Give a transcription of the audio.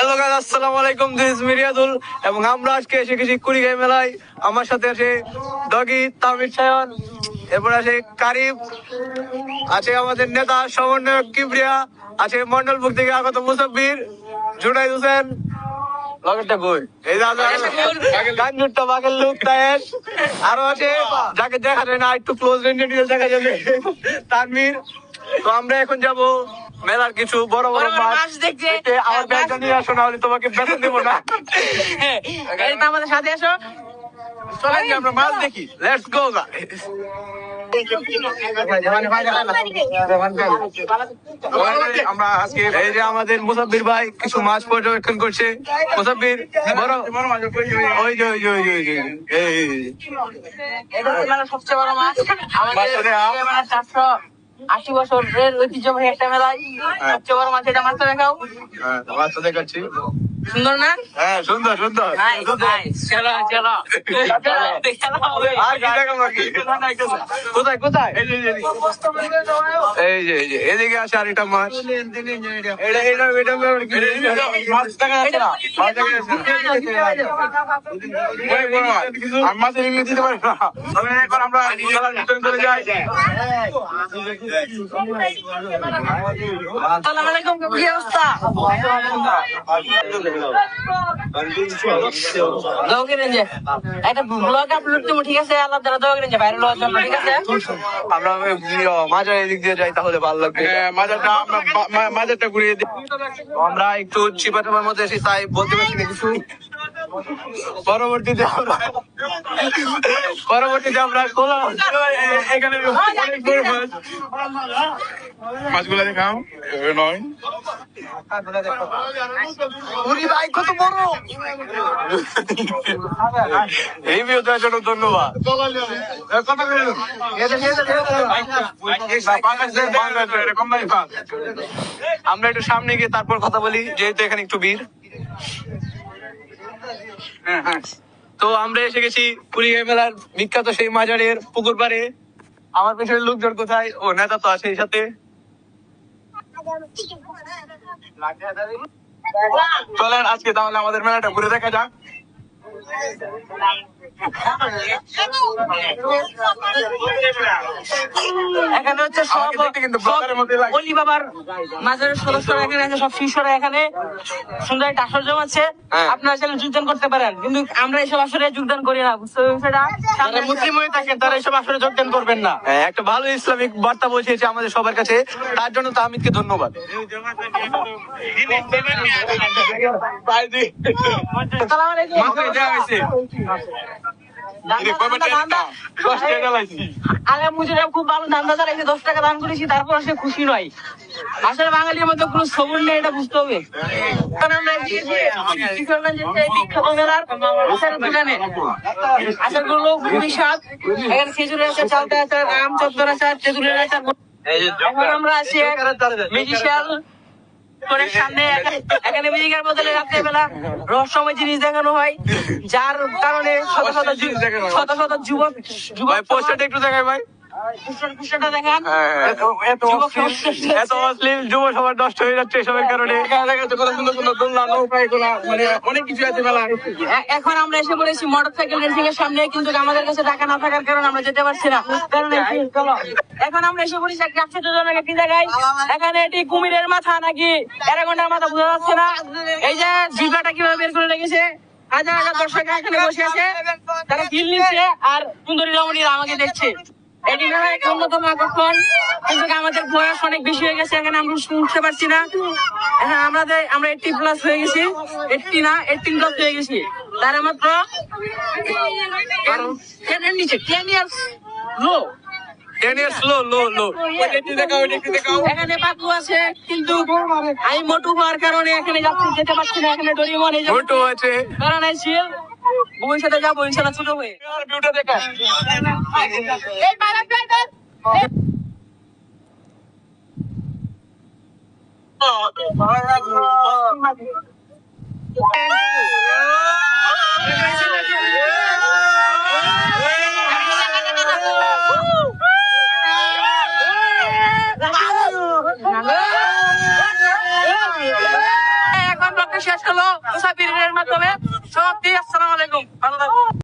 Hello guys, আসসালামু আলাইকুম। This is মিরিয়াদুল এবং আমরা আজকে এসে গেছি কুড়িগ্রাম মেলায়। আমার সাথে আছে ডগি, তামির সায়ন, এরপর আছে কারিম, আছে আমাদের নেতা সমন্বয়ক কিবরিয়া, আছে মন্ডলপুর থেকে আগত মুসাব্বির, জুনাইদ হোসেন, লগেরটা কই এই দাদা গানজুটটা বাগের লোক তায়ের, আরো আছে যাকে দেখা যায় না একটু ক্লোজ রেঞ্জে দেখা যাবে তানভীর। তো আমরা এখন যাব মেলার কিছু বড় বড় মাছ দেখতে। আমার ব্যাগটা নিয়ে আসো, না হলে তোমাকে বেতন দেবো না। আমাদের সাথে আসো, চলেন আমরা মাছ দেখি। Let's go. আমরা আজকে এই যে আমাদের মুসাব্বির ভাই কিছু মাছ পর্যবেক্ষণ করছে। মুসাব্বির বড় ওই যে ওই যে ওই যে ওই যে সবচেয়ে বড় মাছ আমাদের 480 বছরের ঐতিহ্যবাহী একটা মেলায় সবচেয়ে বড় মাছ। এটা মাছটা দেখাও। মাছটা দেখাচ্ছি। সুন্দর না? হ্যাঁ সুন্দর সুন্দর। চলো চলো কোথায় কোথায়? এই যে এই যে এদিকে আছে আরেকটা মাছ। মাছের ইংলিশ দিতে পারি না। এখন আমরা চলে যাই। আসসালামু আলাইকুম, কি অবস্থা? একটা ব্লগ আপলোড দেবো, ঠিক আছে? আল্লাহ তাআলা দোয়া করেন যে ভাইরাল হওয়ার জন্য, ঠিক আছে? আমরা মাজার এদিক দিয়ে যাই, তাহলে ভালো লাগবে। মাজারটা ঘুরিয়ে দিই। আমরা একটু চিপাচাপার মধ্যে এসে তাই বলতে পারছি না কিছু। পরবর্তীতে আমরা এখানে মাছগুলা দেখাও নয় কত বড়। এই ভিডিও দেওয়ার জন্য ধন্যবাদ। আমরা একটু সামনে গিয়ে তারপর কথা বলি, যেহেতু এখানে একটু ভিড়। তো আমরা এসে গেছি কুড়িগ্রাম মেলার বিখ্যাত সেই মাজারের পুকুর পাড়ে। আমার পেছনে লোকজন কোথায়? ও নেতা তো আছে সাথে। চলেন আজকে তাহলে আমাদের মেলাটা ঘুরে দেখা যাক। এখানে হচ্ছে সব অলি বাবার মাজারের সদস্যরা এখানে আছে, সব শিষ্যরা এখানে সুন্দর একটা আসর জমাচ্ছে। আপনারা চাইলে যোগদান করতে পারেন, কিন্তু আমরা এইসব আসরে যোগদান করি না, বুঝতে পেরেছেন? যারা মুসলিম হয়ে থাকেন তারা এইসব আসরে যোগদান করবেন না। একটা ভালো ইসলামিক বার্তা পৌঁছেছে আমাদের সবার কাছে, তার জন্য তাহমিদকে ধন্যবাদ। আসসালামু আলাইকুম। খুব ভালো ধান্দা চালাইছে, 10 টাকা দান করেছি, তারপর সে খুশি নয়। আসলে বাঙালির মধ্যে কোনো সবুর নেই, এটা বুঝতে হবে। আচারগুলো খুবই স্বাদ। এখানে খেজুরের আচার, চালতা আচার, আম চত্বর আচার, তেঁতুলের আচার। এখন আমরা আছি মেজিশিয়াল সামনে। এখানে মিউজিকের বদলে রাত্রেবেলা রহস্যময় জিনিস দেখানো হয়, যার কারণে শত শত যুবক পোস্টারটা একটু দেখাই ভাই। দেখান। এত অশ্লীল যুব সমাজ নষ্ট হয়ে যাচ্ছে এসবের কারণে। অনেক কিছু আছে মেলা। এখন আমরা এসে পড়েছি মোটরসাইকেল রেসিং এর সামনে, কিন্তু আমাদের কাছে টাকা না থাকার কারণে আমরা যেতে পারছি না। কারণ এখন আমরা এসে পড়েছি একটা আশ্চর্যজনক একটি জায়গায়। এখানে এটি কুমিরের মাথা নাকি অ্যানাকোন্ডার মাথা বোঝা যাচ্ছে না। এই যে জিহ্বাটা কিভাবে বের করে রেখেছে। হাজার হাজার দর্শক এখানে বসে আছে, তারা ফিল নিচ্ছে আর সুন্দরী রমণীরা আমাকে দেখছে। এটি না হয় একটা অন্যতম আকর্ষণ, কিন্তু আমাদের বয়স অনেক বেশি হয়ে গেছে, এখানে আমরা উঠতে পারছি না। হ্যাঁ, আমরা 80+ হয়ে গেছি, 18+ হয়ে গেছি। তারা মাত্র 10 years লো। এখানে পাতলু আছে, কিন্তু আমি মোটু হওয়ার কারণে এখানে যেতে পারছি না। এখানে ডোরিমন আছে, কারণ আইছি ভবিষ্যতে যাবো ইনশাল্লাহ ছোট হয়ে। শেষ হলো মুসাফিরের মাধ্যমে সমাপ্তি। আসসালামু আলাইকুম, ভালো থাকবেন।